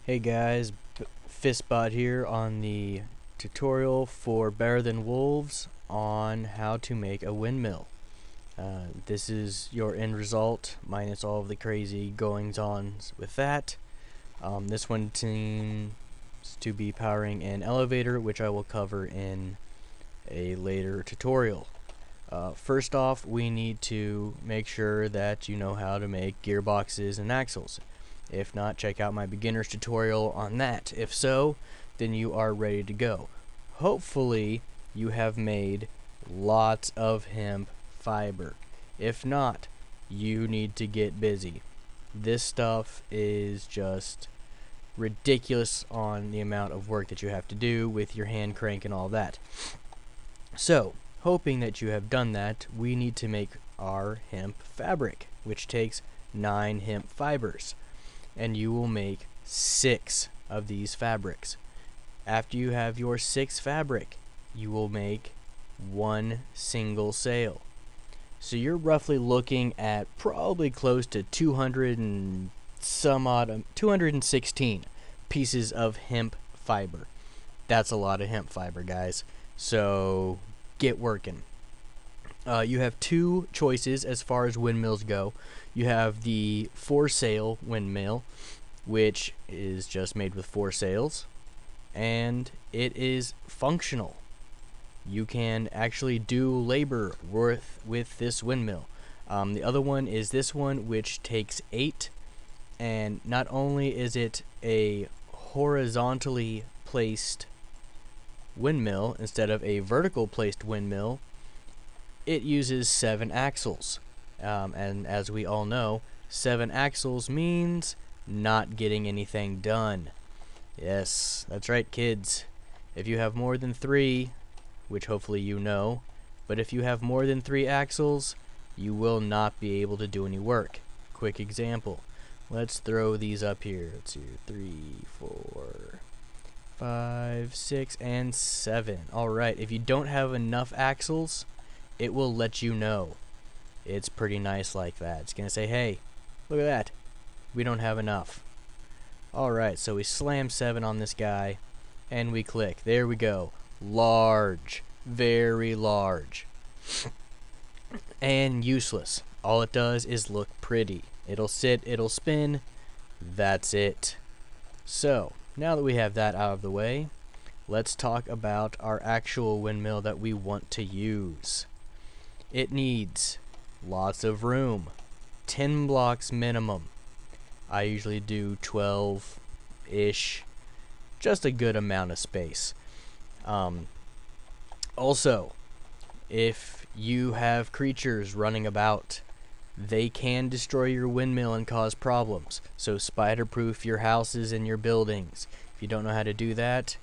Hey guys, Fistbot here on the tutorial for Better Than Wolves on how to make a windmill. This is your end result minus all of the crazy goings-ons with that. This one seems to be powering an elevator, which I will cover in a later tutorial. First off, we need to make sure that you know how to make gearboxes and axles. If not, check out my beginner's tutorial on that. If so, then you are ready to go. Hopefully, you have made lots of hemp fiber. If not, you need to get busy. This stuff is just ridiculous on the amount of work that you have to do with your hand crank and all that. So, hoping that you have done that, we need to make our hemp fabric, which takes 9 hemp fibers. And you will make 6 of these fabrics. After you have your 6 fabric, you will make 1 single sail. So you're roughly looking at probably close to 216 pieces of hemp fiber. That's a lot of hemp fiber, guys. So get working. You have 2 choices as far as windmills go. You have the 4-sail windmill, which is just made with 4 sails, and it is functional. You can actually do labor with this windmill. The other one is this one, which takes 8, and not only is it a horizontally placed windmill instead of a vertical placed windmill, it uses 7 axles. And as we all know, 7 axles means not getting anything done. Yes, that's right, kids. If you have more than 3, which hopefully you know, but if you have more than 3 axles, you will not be able to do any work. Quick example. Let's throw these up here. Let's see, 3, 4, 5, 6, and 7. Alright, if you don't have enough axles, it will let you know. It's pretty nice like that. It's gonna say, hey, look at that, we don't have enough. Alright, so we slam 7 on this guy and we click. There we go. Large, very large. And useless. All it does is look pretty. It'll sit, it'll spin, that's it. So now that we have that out of the way, let's talk about our actual windmill that we want to use. It needs lots of room, 10 blocks minimum. I usually do 12-ish, just a good amount of space. Also, if you have creatures running about, they can destroy your windmill and cause problems. So spider-proof your houses and your buildings. If you don't know how to do that,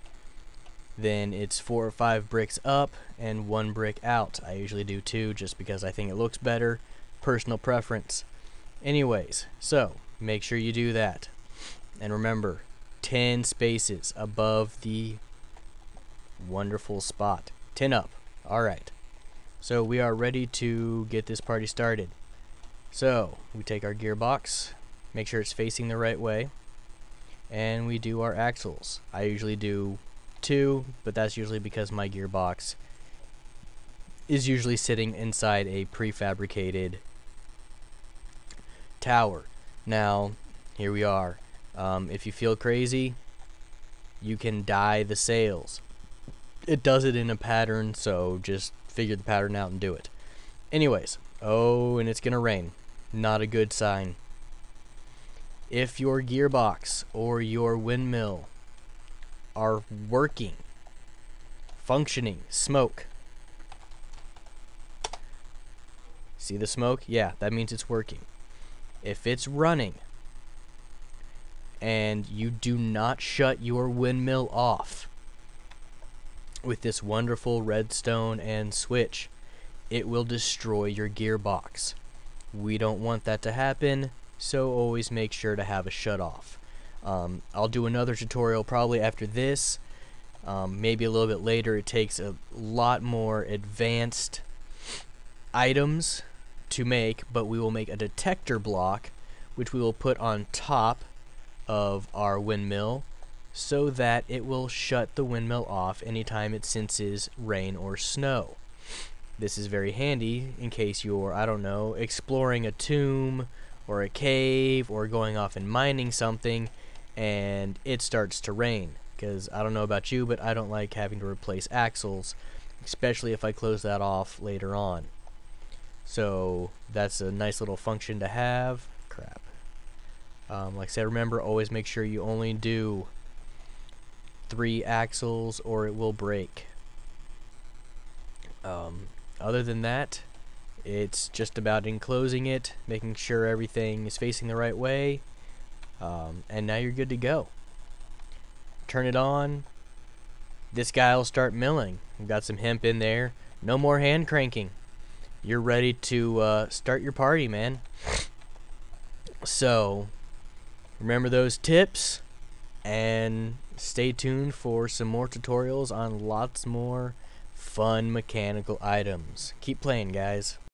then it's 4 or 5 bricks up and 1 brick out. I usually do 2 just because I think it looks better. Personal preference. Anyways, so make sure you do that. And remember, 10 spaces above the wonderful spot. 10 up. Alright. So we are ready to get this party started. So we take our gearbox, make sure it's facing the right way, and we do our axles. I usually do 2, but that's usually because my gearbox is usually sitting inside a prefabricated tower. Now, here we are. If you feel crazy, you can dye the sails. It does it in a pattern, so just figure the pattern out and do it. Anyways, oh, and it's gonna rain. Not a good sign. If your gearbox or your windmill are working, functioning, smoke. See the smoke? Yeah, that means it's working. If it's running and you do not shut your windmill off with this wonderful redstone and switch, it will destroy your gearbox. We don't want that to happen, so always make sure to have a shut off. I'll do another tutorial probably after this, maybe a little bit later. It takes a lot more advanced items to make, but we will make a detector block which we will put on top of our windmill so that it will shut the windmill off anytime it senses rain or snow. This is very handy in case you're, I don't know, exploring a tomb or a cave or going off and mining something and it starts to rain. Because I don't know about you, but I don't like having to replace axles, especially if I close that off later on. So that's a nice little function to have. Crap. Like I said, remember, always make sure you only do 3 axles or it will break. Other than that, it's just about enclosing it, making sure everything is facing the right way, and now you're good to go. Turn it on. This guy will start milling. We've got some hemp in there. No more hand cranking. You're ready to start your party, man. So remember those tips and stay tuned for some more tutorials on lots more fun mechanical items. Keep playing, guys.